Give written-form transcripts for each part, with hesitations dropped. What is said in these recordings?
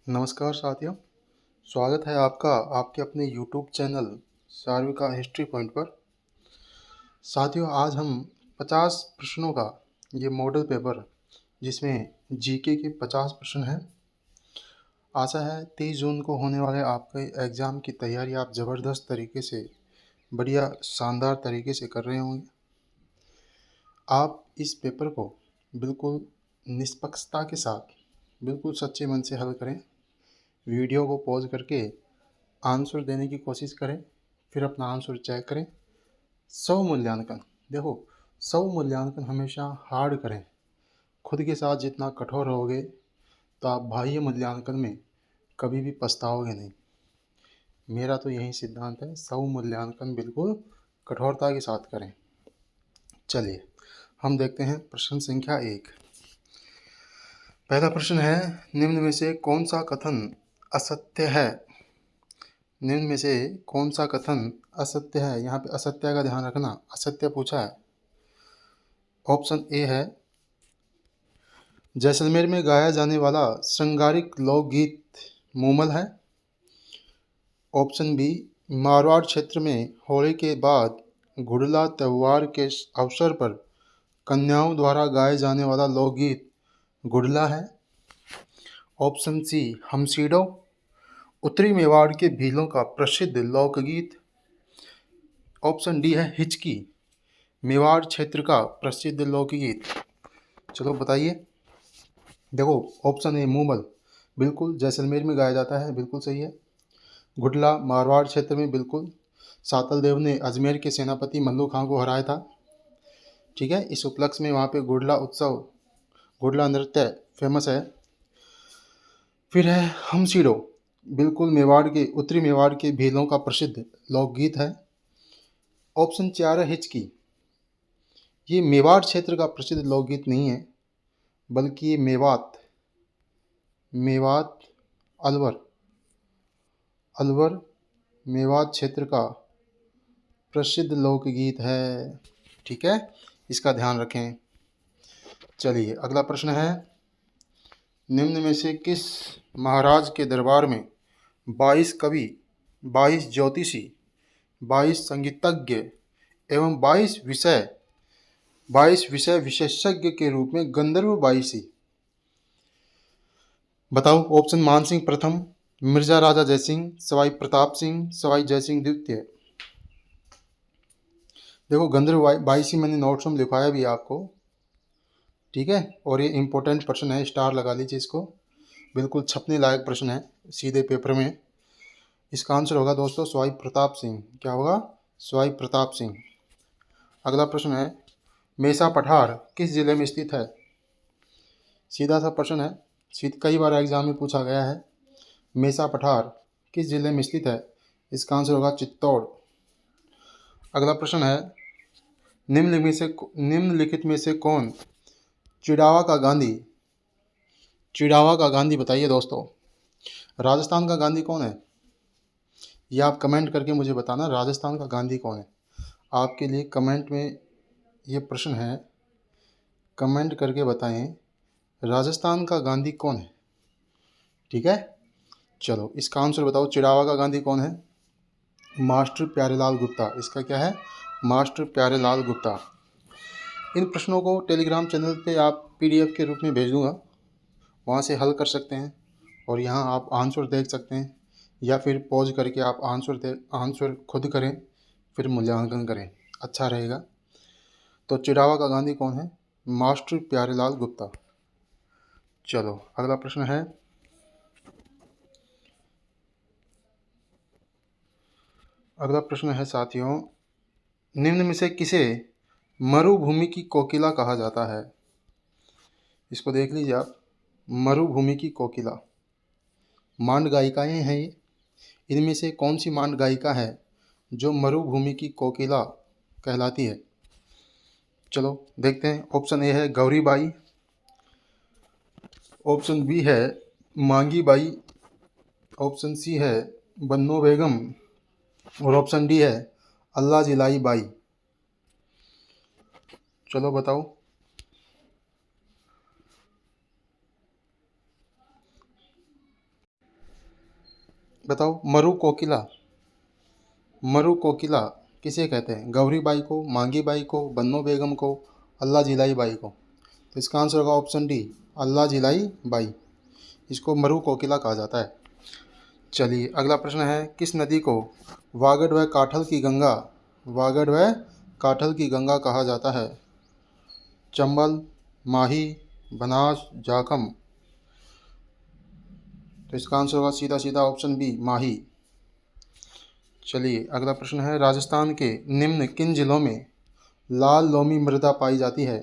नमस्कार साथियों, स्वागत है आपका आपके अपने यूट्यूब चैनल सार्विका हिस्ट्री पॉइंट पर। साथियों, आज हम 50 प्रश्नों का ये मॉडल पेपर जिसमें जीके के 50 प्रश्न हैं। आशा है 23 जून को होने वाले आपके एग्ज़ाम की तैयारी आप ज़बरदस्त तरीके से, बढ़िया शानदार तरीके से कर रहे होंगे। आप इस पेपर को बिल्कुल निष्पक्षता के साथ, बिल्कुल सच्चे मन से हल करें। वीडियो को पॉज करके आंसर देने की कोशिश करें, फिर अपना आंसर चेक करें। स्वमूल्यांकन, देखो, स्वमूल्यांकन हमेशा हार्ड करें। खुद के साथ जितना कठोर रहोगे तो आप बाह्य मूल्यांकन में कभी भी पछताओगे नहीं। मेरा तो यही सिद्धांत है, स्वमूल्यांकन बिल्कुल कठोरता के साथ करें। चलिए हम देखते हैं प्रश्न संख्या 1। पहला प्रश्न है, निम्न में से कौन सा कथन असत्य है? निम्न में से कौन सा कथन असत्य है? यहाँ पे असत्य का ध्यान रखना, असत्य पूछा है। ऑप्शन ए है, जैसलमेर में गाया जाने वाला श्रृंगारिक लोकगीत मूमल है। ऑप्शन बी, मारवाड़ क्षेत्र में होली के बाद घुड़ला त्यौहार के अवसर पर कन्याओं द्वारा गाए जाने वाला लोकगीत घुड़ला है। ऑप्शन सी, हमसीडो उत्तरी मेवाड़ के भीलों का प्रसिद्ध लोकगीत। ऑप्शन डी है, हिचकी मेवाड़ क्षेत्र का प्रसिद्ध लोकगीत। चलो बताइए। देखो, ऑप्शन ए मूमल बिल्कुल जैसलमेर में गाया जाता है, बिल्कुल सही है। घुड़ला मारवाड़ क्षेत्र में, बिल्कुल। सातल देव ने अजमेर के सेनापति मल्लू खां को हराया था। ठीक है, इस उपलक्ष्य में वहाँ पे घुड़ला उत्सव, घुड़ला नृत्य फेमस है। फिर है हमसीडो, बिल्कुल मेवाड़ के, उत्तरी मेवाड़ के भीलों का प्रसिद्ध लोकगीत है। ऑप्शन 4 है हिचकी, ये मेवाड़ क्षेत्र का प्रसिद्ध लोकगीत नहीं है, बल्कि ये मेवात, अलवर, मेवात क्षेत्र का प्रसिद्ध लोकगीत है। ठीक है, इसका ध्यान रखें। चलिए अगला प्रश्न है, निम्न में से किस महाराज के दरबार में 22 कवि, 22 ज्योतिषी, 22 संगीतज्ञ एवं 22 विषय विशेषज्ञ के रूप में गंधर्व 22? बताओ। ऑप्शन मानसिंह प्रथम, मिर्जा राजा जयसिंह, सवाई प्रताप सिंह, सवाई जयसिंह द्वितीय। देखो, गंधर्व 22 मैंने नोट्स में लिखवाया भी आपको। ठीक है, और ये इंपॉर्टेंट प्रश्न है, स्टार लगा लीजिए इसको, बिल्कुल छपने लायक प्रश्न है सीधे पेपर में। इसका आंसर होगा दोस्तों सवाई प्रताप सिंह। क्या होगा? सवाई प्रताप सिंह। अगला प्रश्न है, मेसा पठार किस जिले में स्थित है? सीधा सा प्रश्न है, कई बार एग्जाम में पूछा गया है। मेसा पठार किस जिले में स्थित है? इसका आंसर होगा चित्तौड़। अगला प्रश्न है, निम्नलिखित में से कौन चिड़ावा का गांधी बताइए दोस्तों। राजस्थान का गांधी कौन है? ये आप कमेंट करके मुझे बताना, राजस्थान का गांधी कौन है। आपके लिए कमेंट में ये प्रश्न है, कमेंट करके बताएं राजस्थान का गांधी कौन है। ठीक है, चलो इसका आंसर बताओ, चिड़ावा का गांधी कौन है? मास्टर प्यारेलाल गुप्ता। इसका क्या है? मास्टर प्यारेलाल गुप्ता। इन प्रश्नों को टेलीग्राम चैनल पे आप पीडीएफ के रूप में भेज दूंगा, वहाँ से हल कर सकते हैं और यहाँ आप आंसर देख सकते हैं, या फिर पॉज करके आप आंसर खुद करें, फिर मूल्यांकन करें, अच्छा रहेगा। तो चिड़ावा का गांधी कौन है? मास्टर प्यारेलाल गुप्ता। चलो अगला प्रश्न है, साथियों, निम्न में से किसे मरुभूमि की कोकिला कहा जाता है? इसको देख लीजिए आप, मरुभूमि की कोकिला। मांड गायिकाएं हैं ये, इनमें से कौन सी मांड गायिका है जो मरुभूमि की कोकिला कहलाती है? चलो देखते हैं। ऑप्शन ए है गौरी बाई, ऑप्शन बी है मांगी बाई, ऑप्शन सी है बन्नो बेगम, और ऑप्शन डी है अल्लाह जिलाई बाई। चलो बताओ। बताओ, मरु कोकिला, मरु कोकिला किसे कहते हैं? गौरी बाई को, मांगी बाई को, बन्नो बेगम को, अल्लाह जिलाई बाई को? तो इसका आंसर होगा ऑप्शन डी, अल्लाह जिलाई बाई। इसको मरु कोकिला कहा जाता है। चलिए अगला प्रश्न है, किस नदी को वागड़ व काठल की गंगा, वागड़ व काठल की गंगा कहा जाता है? चंबल, माही, बनास, जाखम? तो इसका आंसर होगा सीधा सीधा ऑप्शन बी, माही। चलिए अगला प्रश्न है, राजस्थान के निम्न किन जिलों में लाल लोमी मृदा पाई जाती है?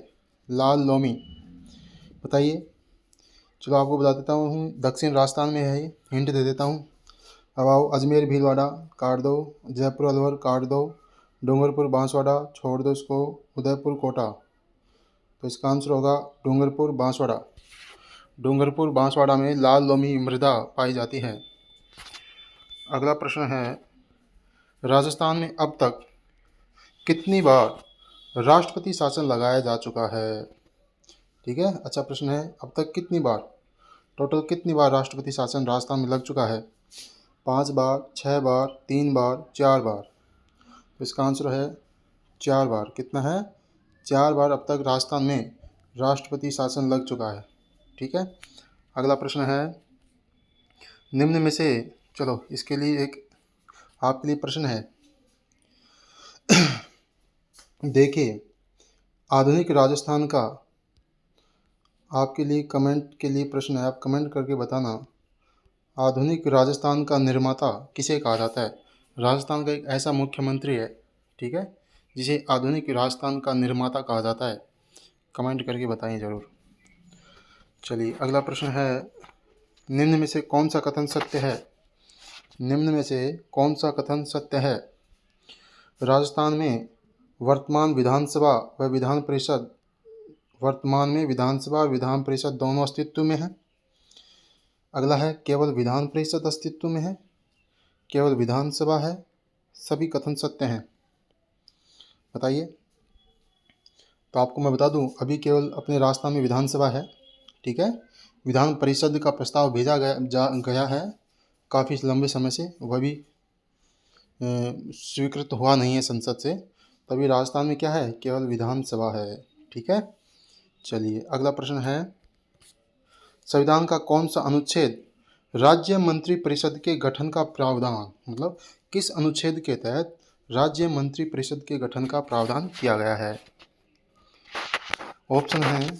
लाल लोमी, बताइए। चलो आपको बता देता हूँ, दक्षिण राजस्थान में है ये, हिंट दे देता हूँ। अब आओ, अजमेर भीलवाड़ा काट दो, जयपुर अलवर काट दो, डूंगरपुर बांसवाड़ा छोड़ दो इसको, उदयपुर कोटा? तो इसका आंसर होगा डूंगरपुर बांसवाड़ा। डूंगरपुर बांसवाड़ा में लाल लोमी मृदा पाई जाती है। अगला प्रश्न है, राजस्थान में अब तक कितनी बार राष्ट्रपति शासन लगाया जा चुका है? ठीक है, अच्छा प्रश्न है, अब तक कितनी बार, टोटल कितनी बार राष्ट्रपति शासन राजस्थान में लग चुका है? 5 बार, 6 बार, 3 बार, 4 बार? तो इसका आंसर है 4 बार। कितना है? 4 बार अब तक राजस्थान में राष्ट्रपति शासन लग चुका है। ठीक है, अगला प्रश्न है, निम्न में से, चलो इसके लिए एक आपके लिए प्रश्न है। देखिए, आधुनिक राजस्थान का आपके लिए कमेंट के लिए प्रश्न है, आप कमेंट करके बताना, आधुनिक राजस्थान का निर्माता किसे कहा जाता है? राजस्थान का एक ऐसा मुख्यमंत्री है, ठीक है, जिसे आधुनिक राजस्थान का निर्माता कहा जाता है। कमेंट करके बताइए ज़रूर। चलिए अगला प्रश्न है, निम्न में से कौन सा कथन सत्य है? निम्न में से कौन सा कथन सत्य है? राजस्थान में वर्तमान विधानसभा व विधान परिषद, वर्तमान में विधानसभा विधान परिषद दोनों अस्तित्व में है। अगला है, केवल विधान परिषद अस्तित्व में है, केवल विधानसभा है, सभी कथन सत्य हैं? बताइए। तो आपको मैं बता दूं, अभी केवल अपने राजस्थान में विधानसभा है, ठीक है, विधान परिषद का प्रस्ताव भेजा गया है काफ़ी लंबे समय से, वह भी स्वीकृत हुआ नहीं है संसद से, तभी राजस्थान में क्या है, केवल विधानसभा है। ठीक है, चलिए अगला प्रश्न है, संविधान का कौन सा अनुच्छेद राज्य मंत्री परिषद के गठन का प्रावधान, मतलब किस अनुच्छेद के तहत राज्य मंत्री परिषद के गठन का प्रावधान किया गया है? ऑप्शन है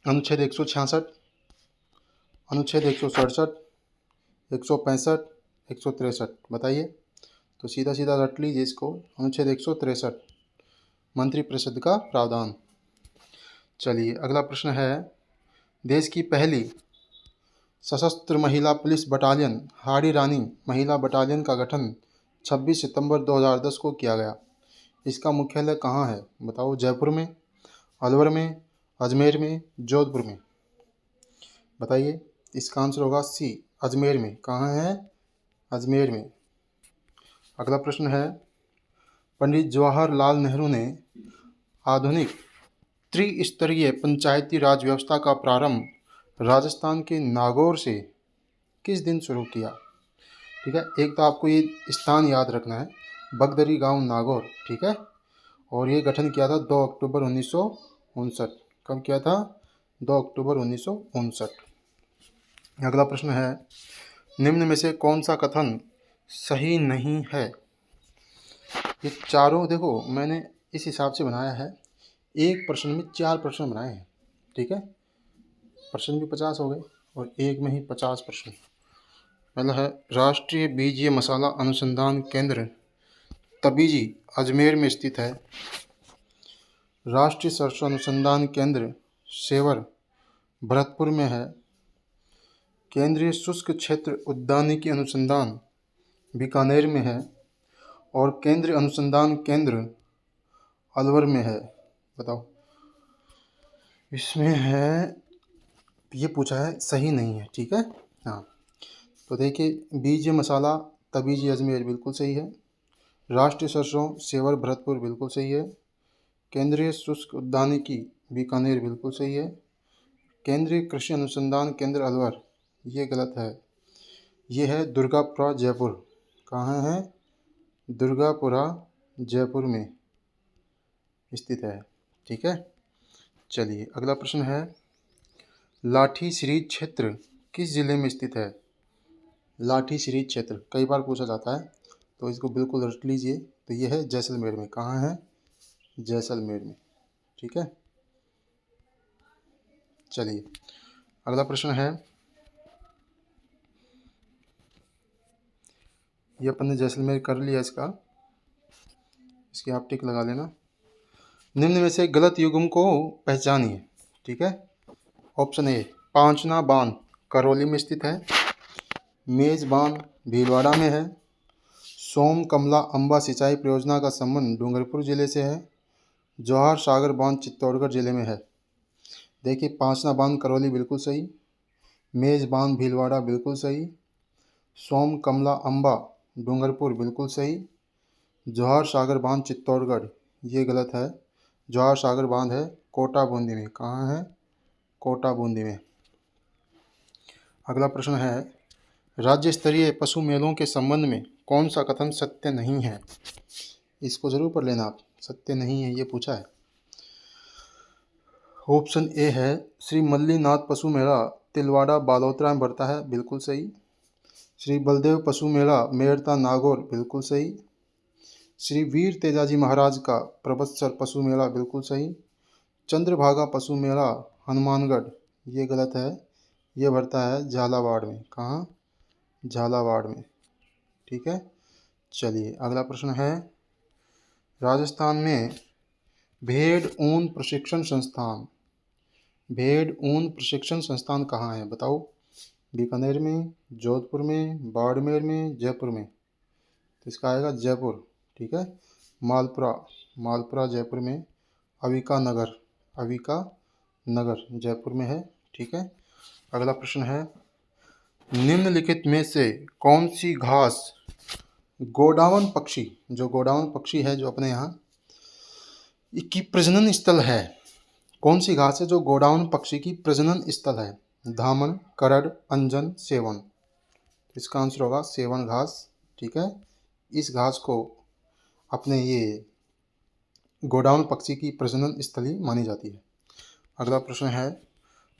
अनुच्छेद 166, अनुच्छेद 167, 165, 163? बताइए। तो सीधा सीधा रट लीजिए इसको, अनुच्छेद 163, मंत्री परिषद का प्रावधान। चलिए अगला प्रश्न है, देश की पहली सशस्त्र महिला पुलिस बटालियन हाड़ी रानी महिला बटालियन का गठन 26 सितंबर 2010 को किया गया। इसका मुख्यालय कहाँ है? बताओ, जयपुर में, अलवर में, अजमेर में, जोधपुर में? बताइए। इसका आंसर होगा सी, अजमेर में। कहाँ है? अजमेर में। अगला प्रश्न है, पंडित जवाहरलाल नेहरू ने आधुनिक त्रिस्तरीय पंचायती राज व्यवस्था का प्रारंभ राजस्थान के नागौर से किस दिन शुरू किया? ठीक है, एक तो आपको ये स्थान याद रखना है, बगदरी गांव नागौर, ठीक है, और ये गठन किया था 2 अक्टूबर 1959। कब किया था? 2 अक्टूबर 1959। अगला प्रश्न है, निम्न में से कौन सा कथन सही नहीं है? ये चारों देखो, मैंने इस हिसाब से बनाया है, एक प्रश्न में 4 प्रश्न बनाए हैं, ठीक है, प्रश्न भी 50 हो गए और एक में ही 50 प्रश्न। पहला है, राष्ट्रीय बीजीय मसाला अनुसंधान केंद्र तबीजी अजमेर में स्थित है। राष्ट्रीय सरसों अनुसंधान केंद्र सेवर भरतपुर में है। केंद्रीय शुष्क क्षेत्र उद्यानिकी अनुसंधान बीकानेर में है और केंद्रीय अनुसंधान केंद्र अलवर में है। बताओ, इसमें है, ये पूछा है, सही नहीं है, ठीक है। हाँ, तो देखिए, बीजीय मसाला तबीजी अजमेर बिल्कुल सही है, राष्ट्रीय सरसों सेवर भरतपुर बिल्कुल सही है, केंद्रीय शुष्क उद्यानिकी बीकानेर बिल्कुल सही है, केंद्रीय कृषि अनुसंधान केंद्र अलवर ये गलत है, ये है दुर्गापुरा जयपुर। कहाँ है? दुर्गापुरा जयपुर में स्थित है। ठीक है, चलिए अगला प्रश्न है, लाठी श्रीज क्षेत्र किस जिले में स्थित है? लाठी श्रीज क्षेत्र कई बार पूछा जाता है, तो इसको बिल्कुल रट लीजिए। तो ये है जैसलमेर में। कहाँ है? जैसलमेर में। ठीक है, चलिए अगला प्रश्न है, ये अपन ने जैसलमेर कर लिया, इसकी आप टिक लगा लेना। निम्न में से गलत युग्म को पहचानिए। ठीक है, ऑप्शन ए, पांचना बांध करौली में स्थित है। मेज बांध भीलवाड़ा में है। सोम कमला अम्बा सिंचाई परियोजना का संबंध डूंगरपुर जिले से है। जवाहर सागर बांध चित्तौड़गढ़ जिले में है। देखिए, पांचना बांध करौली बिल्कुल सही, मेज बांध भीलवाड़ा बिल्कुल सही, सोम कमला अम्बा डूंगरपुर बिल्कुल सही, जवाहर सागर बांध चित्तौड़गढ़ ये गलत है। जवाहर सागर बांध है कोटा बूंदी में। कहाँ है? कोटा बूंदी में। अगला प्रश्न है, राज्य स्तरीय पशु मेलों के संबंध में कौन सा कथन सत्य नहीं है? इसको जरूर पढ़ लेना आप, सत्य नहीं है ये पूछा है। ऑप्शन ए है, श्री मल्लीनाथ पशु मेला तिलवाड़ा बालोतरा में बढ़ता है, बिल्कुल सही। श्री बलदेव पशु मेला मेड़ता नागौर, बिल्कुल सही। श्री वीर तेजाजी महाराज का प्रबत्सर पशु मेला, बिल्कुल सही। चंद्रभागा पशु मेला हनुमानगढ़, ये गलत है, ये बढ़ता है झालावाड़ में। कहाँ? झालावाड़ में। ठीक है, चलिए अगला प्रश्न है, राजस्थान में भेड़ ऊन प्रशिक्षण संस्थान, भेड़ ऊन प्रशिक्षण संस्थान कहाँ है? बताओ। बीकानेर में, जोधपुर में, बाड़मेर में, जयपुर में? तो इसका आएगा जयपुर। ठीक है, मालपुरा, मालपुरा जयपुर में। अविका नगर, अविका नगर जयपुर में है। ठीक है, अगला प्रश्न है, निम्नलिखित में से कौन सी घास गोडावन पक्षी, जो गोडावन पक्षी है जो अपने यहाँ की प्रजनन स्थल है, कौन सी घास है जो गोडावन पक्षी की प्रजनन स्थल है? धामन, करड़, अंजन, सेवन? इसका आंसर होगा सेवन घास। ठीक है, इस घास को अपने ये गोडावन पक्षी की प्रजनन स्थली मानी जाती है। अगला प्रश्न है,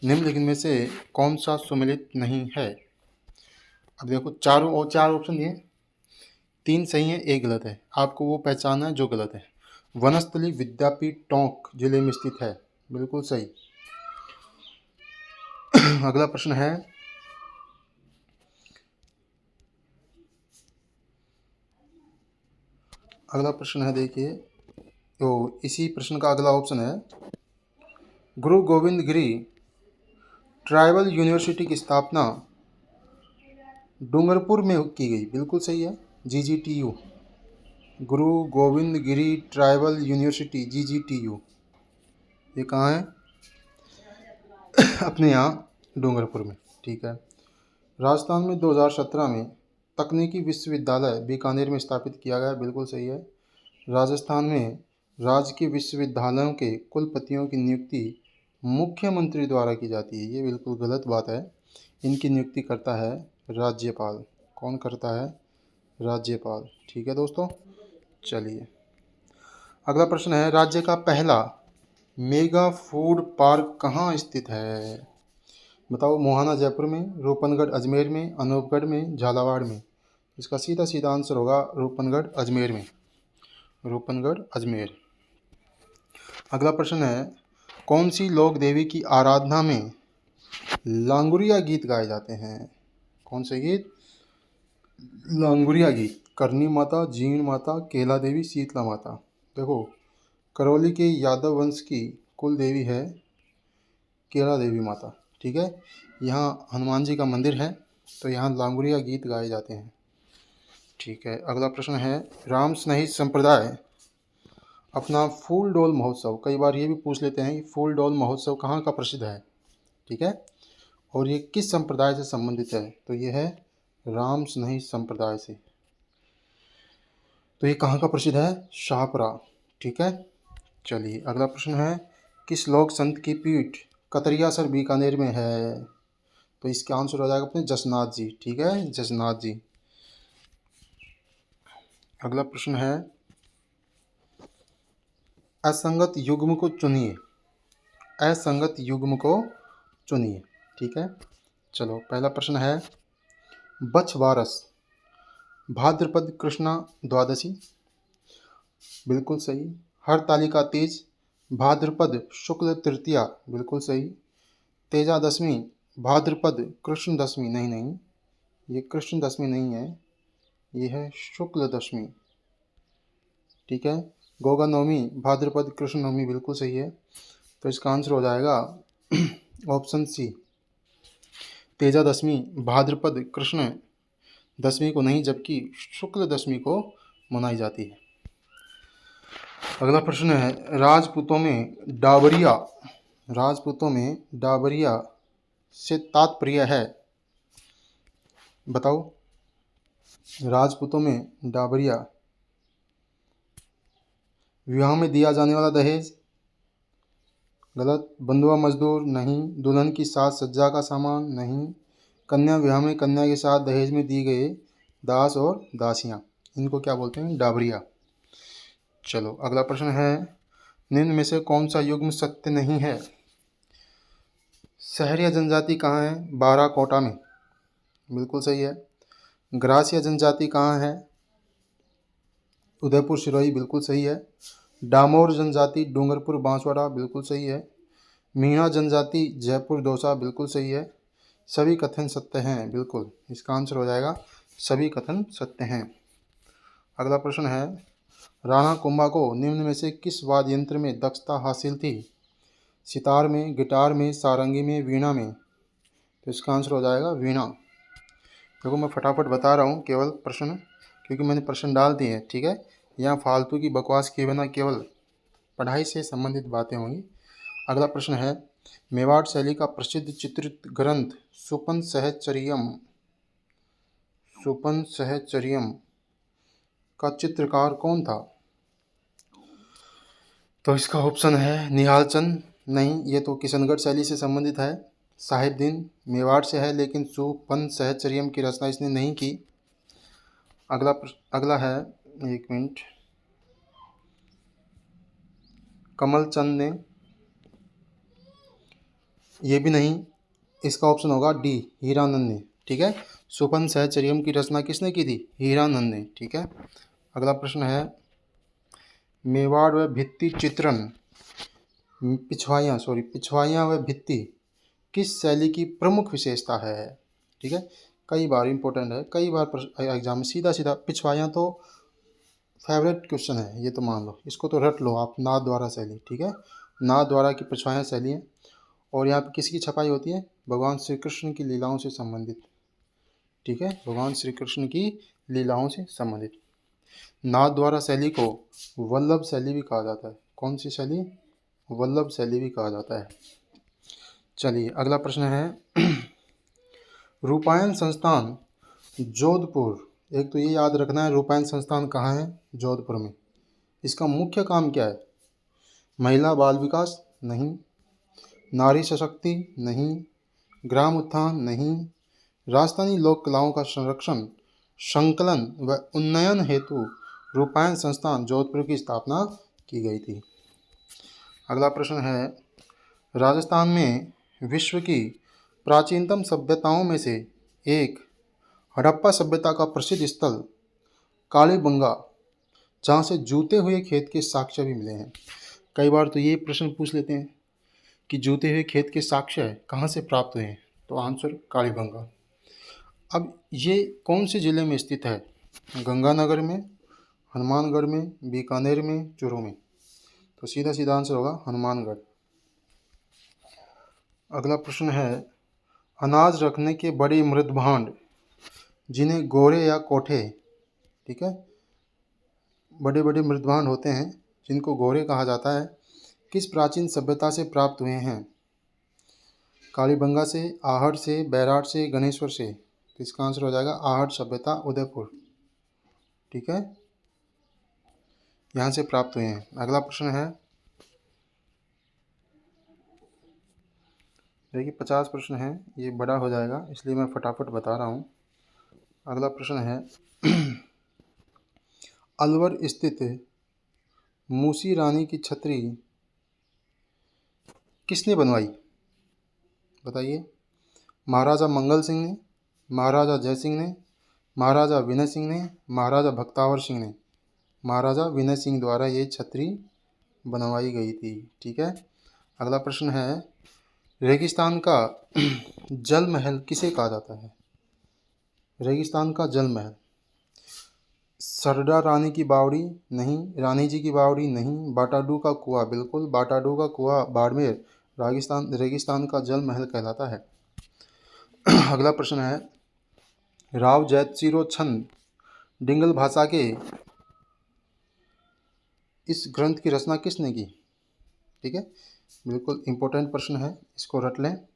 निम्नलिखित में से कौन सा सुमेलित नहीं है? अब देखो, चार ऑप्शन दिए, 3 सही है, 1 गलत है। आपको वो पहचानना है जो गलत है। वनस्थली विद्यापीठ टोंक जिले में स्थित है, बिल्कुल सही। अगला प्रश्न है, देखिए, तो इसी प्रश्न का अगला ऑप्शन है, गुरु गोविंद गिरी ट्राइबल यूनिवर्सिटी की स्थापना डूंगरपुर में की गई, बिल्कुल सही है। GGTU, गुरु गोविंद गिरी ट्राइबल यूनिवर्सिटी, GGTU, ये कहाँ है? अपने यहाँ डूंगरपुर में। ठीक है, राजस्थान में 2017 में तकनीकी विश्वविद्यालय बीकानेर में स्थापित किया गया, बिल्कुल सही है। राजस्थान में राजकीय विश्वविद्यालयों के कुलपतियों की नियुक्ति मुख्यमंत्री द्वारा की जाती है, ये बिल्कुल गलत बात है। इनकी नियुक्ति करता है राज्यपाल। कौन करता है? राज्यपाल। ठीक है दोस्तों, चलिए अगला प्रश्न है, राज्य का पहला मेगा फूड पार्क कहाँ स्थित है? बताओ। मोहाना जयपुर में, रूपनगढ़ अजमेर में, अनूपगढ़ में, झालावाड़ में? इसका सीधा सीधा आंसर होगा रूपनगढ़ अजमेर में, रूपनगढ़ अजमेर। अगला प्रश्न है, कौन सी लोक देवी की आराधना में लांगुरिया गीत गाए जाते हैं? कौन से गीत? लांगुरिया गीत। करनी माता, जीण माता, केला देवी, शीतला माता? देखो, करौली के यादव वंश की कुल देवी है केला देवी माता। ठीक है, यहाँ हनुमान जी का मंदिर है, तो यहाँ लांगुरिया गीत गाए जाते हैं। ठीक है, अगला प्रश्न है, राम स्नेही संप्रदाय अपना फूल डोल महोत्सव, कई बार ये भी पूछ लेते हैं कि फूल डोल महोत्सव कहाँ का प्रसिद्ध है? ठीक है, और ये किस संप्रदाय से संबंधित है? तो ये है राम स्नेही संप्रदाय से। तो ये कहाँ का प्रसिद्ध है? शाहपुरा। ठीक है, चलिए अगला प्रश्न है, किस लोक संत की पीठ कतरियासर बीकानेर में है? तो इसका आंसर हो जाएगा अपने जसनाथ जी। ठीक है, जसनाथ जी। अगला प्रश्न है, असंगत युग्म को चुनिए। असंगत युग्म को चुनिए। ठीक है, चलो पहला प्रश्न है, बछवारस भाद्रपद कृष्णा द्वादशी, बिल्कुल सही। हरतालिका तीज भाद्रपद शुक्ल तृतीया, बिल्कुल सही। तेजा दशमी भाद्रपद कृष्ण दशमी, नहीं नहीं, ये कृष्ण दशमी नहीं है, ये है शुक्ल दशमी। ठीक है, गोगा नवमी भाद्रपद कृष्ण नवमी, बिल्कुल सही है। तो इसका आंसर हो जाएगा ऑप्शन सी, तेजा दशमी भाद्रपद कृष्ण दशमी को नहीं, जबकि शुक्ल दशमी को मनाई जाती है। अगला प्रश्न है, राजपूतों में डाबरिया से तात्पर्य है, बताओ। राजपूतों में डाबरिया, विवाह में दिया जाने वाला दहेज, गलत। बंधुआ मजदूर, नहीं। दुल्हन की साज सज्जा का सामान, नहीं। कन्या विवाह में कन्या के साथ दहेज में दी गए दास और दासियां, इनको क्या बोलते हैं, डाबरिया। चलो अगला प्रश्न है, निम्न में से कौन सा युग्म सत्य नहीं है। सहरिया जनजाति कहाँ है, बाराकोटा में, बिल्कुल सही है। ग्रासिया जनजाति कहाँ है, उदयपुर सिरोही, बिल्कुल सही है। डामोर जनजाति डूंगरपुर बांसवाड़ा, बिल्कुल सही है। मीणा जनजाति जयपुर दौसा, बिल्कुल सही है। सभी कथन सत्य हैं, बिल्कुल। इसका आंसर हो जाएगा सभी कथन सत्य हैं। अगला प्रश्न है, राणा कुंभा को निम्न में से किस वाद्य यंत्र में दक्षता हासिल थी। सितार में, गिटार में, सारंगी में, वीणा में। तो इसका आंसर हो जाएगा वीणा। देखो मैं फटाफट बता रहा हूँ केवल प्रश्न, क्योंकि मैंने प्रश्न डाल दिए हैं। ठीक है, यहाँ फालतू की बकवास किए बिना केवल पढ़ाई से संबंधित बातें होंगी। अगला प्रश्न है, मेवाड़ शैली का प्रसिद्ध चित्रित ग्रंथ सुपन सहचर्यम का चित्रकार कौन था। तो इसका ऑप्शन है निहाल चंद, नहीं, ये तो किशनगढ़ शैली से संबंधित है। साहिबदीन मेवाड़ से है, लेकिन सुपन सहचर्यम की रचना इसने नहीं की। अगला है, एक मिनट, कमल चंद ने, ये भी नहीं। इसका ऑप्शन होगा डी, हीरानंद ने। ठीक है, सुपन सहचर्यम की रचना किसने की थी, हीरानंद ने। ठीक है, अगला प्रश्न है, मेवाड़ व भित्ति चित्रण, पिछवाइयाँ व भित्ति किस शैली की प्रमुख विशेषता है। ठीक है, कई बार इंपॉर्टेंट है, कई बार एग्जाम में सीधा सीधा पिछवाइयाँ तो फेवरेट क्वेश्चन है, ये तो मान लो, इसको तो रट लो आप, नाथ द्वारा शैली। ठीक है, नाथ द्वारा की पिछवाइयाँ शैली है, और यहाँ पे किसकी छपाई होती है, भगवान श्री कृष्ण की लीलाओं से संबंधित। ठीक है, भगवान श्री कृष्ण की लीलाओं से संबंधित। नाथ द्वारा शैली को वल्लभ शैली भी कहा जाता है। कौन सी शैली, वल्लभ शैली भी कहा जाता है। चलिए अगला प्रश्न है, रूपायन संस्थान जोधपुर, एक तो ये याद रखना है, रूपायन संस्थान कहाँ है, जोधपुर में। इसका मुख्य काम क्या है, महिला बाल विकास, नहीं। नारी सशक्ति, नहीं। ग्राम उत्थान, नहीं। राजस्थानी लोक कलाओं का संरक्षण, संकलन व उन्नयन हेतु रूपायन संस्थान जोधपुर की स्थापना की गई थी। अगला प्रश्न है, राजस्थान में विश्व की प्राचीनतम सभ्यताओं में से एक हड़प्पा सभ्यता का प्रसिद्ध स्थल कालीबंगा, जहाँ से जूते हुए खेत के साक्ष्य भी मिले हैं। कई बार तो ये प्रश्न पूछ लेते हैं कि जूते हुए खेत के साक्ष्य कहाँ से प्राप्त हुए हैं, तो आंसर कालीबंगा। अब ये कौन से ज़िले में स्थित है, गंगानगर में, हनुमानगढ़ में, बीकानेर में, चूरू में। तो सीधा सीधा आंसर होगा हनुमानगढ़। अगला प्रश्न है, अनाज रखने के बड़े मृद भांड जिन्हें गोरे या कोठे, ठीक है, बड़े बड़े मृद भांड होते हैं जिनको गोरे कहा जाता है, किस प्राचीन सभ्यता से प्राप्त हुए हैं। कालीबंगा से, आहट से, बैराट से, गणेश्वर से। तो इसका आंसर हो जाएगा आहट सभ्यता, उदयपुर। ठीक है, यहाँ से प्राप्त हुए हैं। अगला प्रश्न है, देखिए 50 प्रश्न हैं, ये बड़ा हो जाएगा इसलिए मैं फटाफट बता रहा हूँ। अगला प्रश्न है अलवर स्थित मूसी रानी की छतरी किसने बनवाई? बताइए। महाराजा मंगल सिंह ने, महाराजा जय सिंह ने, महाराजा विनय सिंह ने, महाराजा भक्तावर सिंह ने। महाराजा विनय सिंह द्वारा ये छतरी बनवाई गई थी। ठीक है। अगला प्रश्न है रेगिस्तान का जल महल किसे कहा जाता है? रेगिस्तान का जल महल। सरदा रानी की बावड़ी नहीं, रानी जी की बावड़ी नहीं, बाटाडू का कुआं बिल्कुल, बाटाडू का कुआं बाड़मेर रेगिस्तान का जल महल कहलाता है। अगला प्रश्न है राव जैतसिरो छंद डिंगल भाषा के इस ग्रंथ की रचना किसने की? ठीक है, बिल्कुल इम्पोर्टेंट प्रश्न है, इसको रट लें।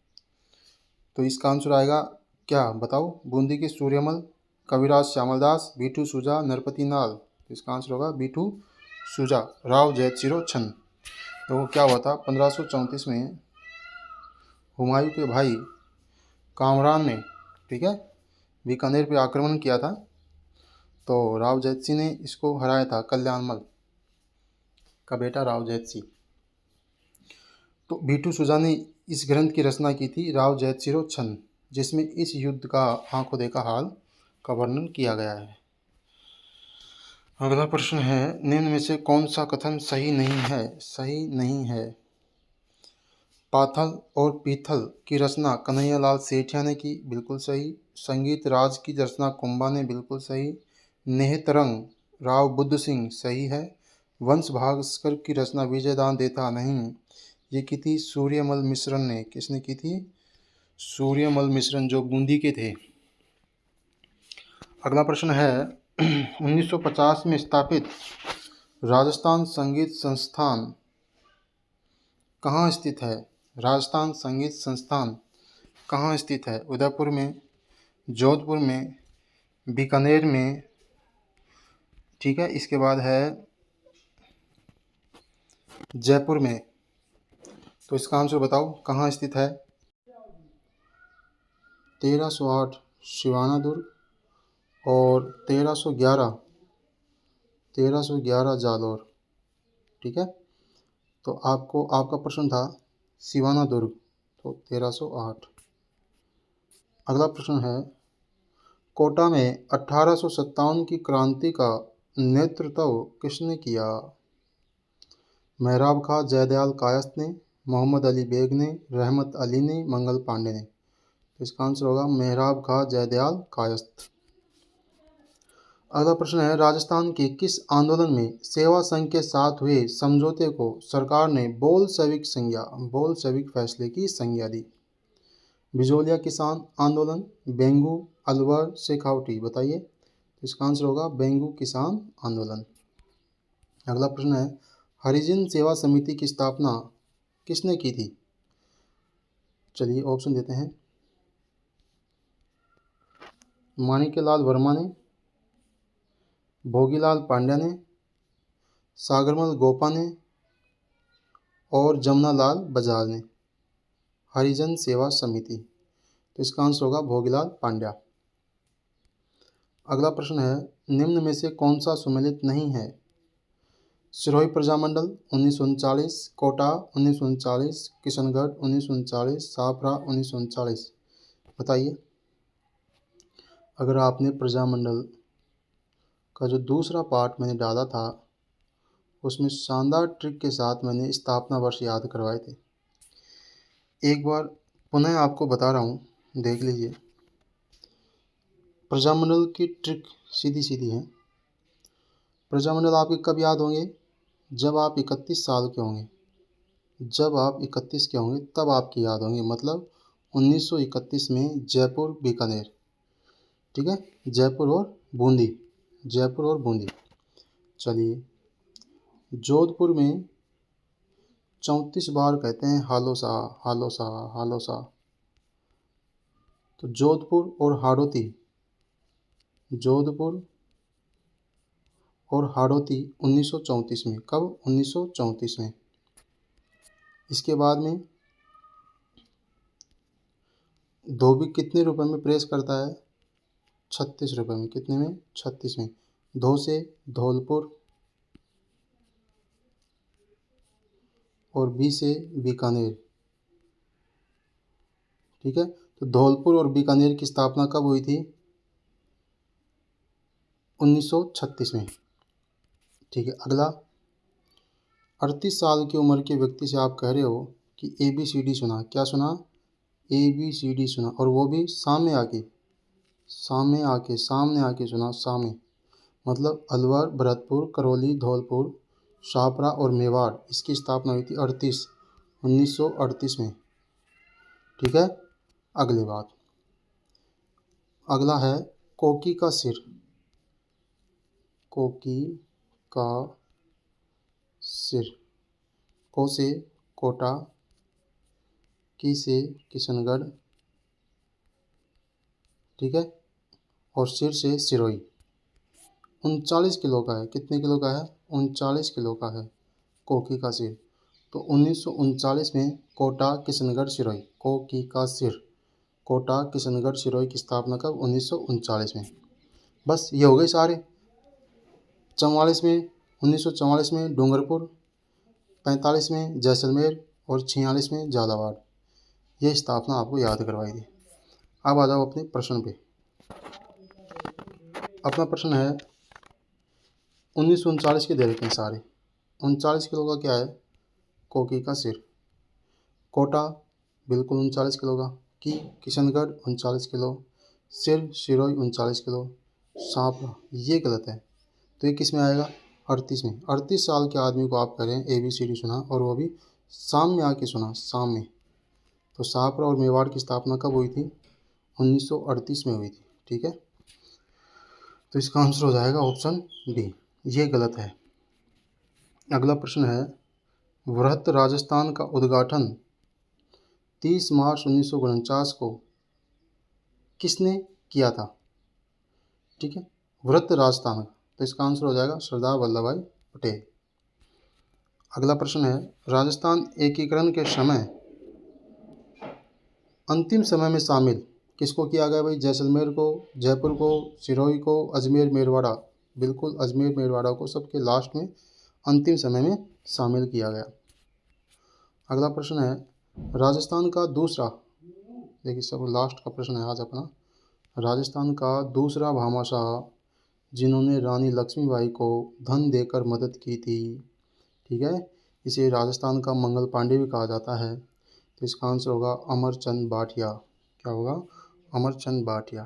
तो इसका आंसर आएगा क्या बताओ? बूंदी के सूर्यमल, कविराज श्यामलदास, बीटू सुजा, नरपति नाल। तो इसका आंसर होगा बीटू सुजा, राव जैतसिरो छंद। तो वो क्या हुआ था 1534 में हुमायूं के भाई कामरान ने, ठीक है, बीकानेर पे आक्रमण किया था। तो राव जैतसिंह ने इसको हराया था, कल्याणमल का बेटा राव जैतसिंह। तो बीटू सुजा ने इस ग्रंथ की रचना की थी राव जैतसिरो छंद, जिसमें इस युद्ध का आंखों देखा हाल का वर्णन किया गया है। अगला प्रश्न है निम्न में से कौन सा कथन सही नहीं है? सही नहीं है। पाथल और पीथल की रचना कन्हैयालाल सेठिया ने की, बिल्कुल सही। संगीत राज की रचना कुंभा ने, बिल्कुल सही। नेहतरंग राव बुद्ध सिंह, सही है। वंश भास्कर की रचना विजयदान देता नहीं, ये की थी सूर्यमल मिश्रण ने। किसने की थी? सूर्यमल मिश्रण, जो बूंदी के थे। अगला प्रश्न है 1950 में स्थापित राजस्थान संगीत संस्थान कहाँ स्थित है? राजस्थान संगीत संस्थान कहाँ स्थित है? उदयपुर में, जोधपुर में, बीकानेर में, ठीक है, इसके बाद है जयपुर में। तो इसका आंसर बताओ कहाँ स्थित है? 1308 शिवाना दुर्ग और 1311 जालौर। ठीक है, तो आपका प्रश्न था सिवाना दुर्ग, तो 1308। अगला प्रश्न है कोटा में 1857 की क्रांति का नेतृत्व किसने किया? मेहराब खां जयदयाल कायस्थ ने, मोहम्मद अली बेग ने, रहमत अली ने, मंगल पांडे ने। तो इसका आंसर होगा मेहराब खां जयदयाल कायस्थ। अगला प्रश्न है राजस्थान के किस आंदोलन में सेवा संघ के साथ हुए समझौते को सरकार ने बोल्शेविक फैसले की संज्ञा दी? बिजोलिया किसान आंदोलन, बेंगू, अलवर, शेखावटी। बताइए। तो इसका आंसर होगा बेंगू किसान आंदोलन। अगला प्रश्न है हरिजन सेवा समिति की स्थापना किसने की थी? चलिए ऑप्शन देते हैं। माणिक्यलाल वर्मा ने, भोगीलाल पांड्या ने, सागरमल गोपा ने और जमुनालाल बजाज ने। हरिजन सेवा समिति, तो इसका आंसर होगा भोगीलाल पांड्या। अगला प्रश्न है निम्न में से कौन सा सुमेलित नहीं है? सिरोही प्रजामंडल 1939, कोटा 1939, किशनगढ़ 1939, साफरा 1939। बताइए। अगर आपने प्रजामंडल का जो दूसरा पार्ट मैंने डाला था उसमें शानदार ट्रिक के साथ मैंने स्थापना वर्ष याद करवाए थे। एक बार पुनः आपको बता रहा हूँ, देख लीजिए। प्रजामंडल की ट्रिक सीधी सीधी है। प्रजामंडल आपके कब याद होंगे? जब आप 31 साल के होंगे। जब आप 31 के होंगे तब आपकी याद होंगे, मतलब 1931 में जयपुर बीकानेर। ठीक है, जयपुर और बूंदी, जयपुर और बूंदी। चलिए, जोधपुर में 34 बार कहते हैं हालोसा हालोसा हालोसा। तो जोधपुर और हाड़ौती, जोधपुर और हाड़ौती 1934 में। कब? 1934 में। इसके बाद में धोबी कितने रुपए में प्रेस करता है? 36 रुपए में। कितने में? 36 में। धो से धौलपुर और बी से बीकानेर। ठीक है, तो धौलपुर और बीकानेर की स्थापना कब हुई थी? 1936 में। ठीक है, अगला, 38 साल की उम्र के व्यक्ति से आप कह रहे हो कि ABCD सुना। क्या सुना? ABCD सुना, और वो भी सामने आके, सामने आके सुना। सामने मतलब अलवर, भरतपुर, करौली, धौलपुर, शाहपुरा और मेवाड़, इसकी स्थापना हुई थी 1938 में। ठीक है, अगली बात, अगला है कोकी का सिर। कोकी का सिर। को से कोटा, की से किशनगढ़, ठीक है, और सिर से सिरोही। 39 किलो का है। कितने किलो का है? 39 किलो का है कोकी का सिर। तो 1939 में कोटा, किशनगढ़, सिरोही, कोकी का सिर, कोटा, किशनगढ़, सिरोही की स्थापना कब? 1939 में। बस ये हो गए सारे। 44 में, 1944 में डूंगरपुर, 45 में जैसलमेर और 46 में झालावाड़। ये स्थापना आपको याद करवाई थी। अब आ जाओ अपने प्रश्न पे। अपना प्रश्न है 1939 के दे रखे हैं सारे। 39 किलो का क्या है? कोकी का सिर। कोटा बिल्कुल 39 किलो का। की किशनगढ़ 39 किलो। सिर सिरोही 39 किलो। सांप ये गलत है, तो ये किस में आएगा? 38 में। 38 साल के आदमी को आप कह रहे हैं ABCD सुना, और वो भी शाम में आके सुना। शाम में। तो शाहपुरा और मेवाड़ की स्थापना कब हुई थी? 1938 में हुई थी। ठीक है, तो इसका आंसर हो जाएगा ऑप्शन बी। ये गलत है। अगला प्रश्न है, वृहत राजस्थान का उद्घाटन 30 मार्च 1949 को किसने किया था? ठीक है, वृहत राजस्थान, तो इसका आंसर हो जाएगा सरदार वल्लभ भाई पटेल। अगला प्रश्न है, राजस्थान एकीकरण के समय अंतिम समय में शामिल किसको किया गया भाई? जैसलमेर को, जयपुर को, सिरोही को, अजमेर, मेरवाड़ा। बिल्कुल अजमेर मेरवाड़ा को सबके लास्ट में अंतिम समय में शामिल किया गया। अगला प्रश्न है, राजस्थान का दूसरा, देखिए सब लास्ट का प्रश्न है आज अपना, राजस्थान का दूसरा भामाशाह जिन्होंने रानी लक्ष्मीबाई को धन देकर मदद की थी, ठीक है, इसे राजस्थान का मंगल पांडे भी कहा जाता है। तो इसका आंसर होगा अमरचंद भाटिया। क्या होगा? अमरचंद भाटिया।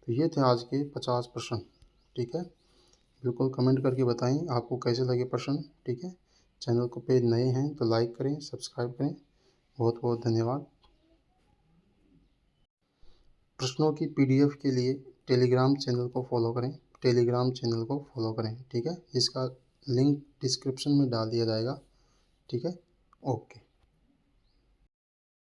तो ये थे आज के 50 प्रश्न। ठीक है, बिल्कुल कमेंट करके बताएं आपको कैसे लगे प्रश्न। ठीक है, चैनल को पे नए हैं तो लाइक करें, सब्सक्राइब करें। बहुत बहुत धन्यवाद। प्रश्नों की PDF के लिए टेलीग्राम चैनल को फॉलो करें। टेलीग्राम चैनल को फॉलो करें। ठीक है, इसका लिंक डिस्क्रिप्शन में डाल दिया जाएगा। ठीक है, ओके।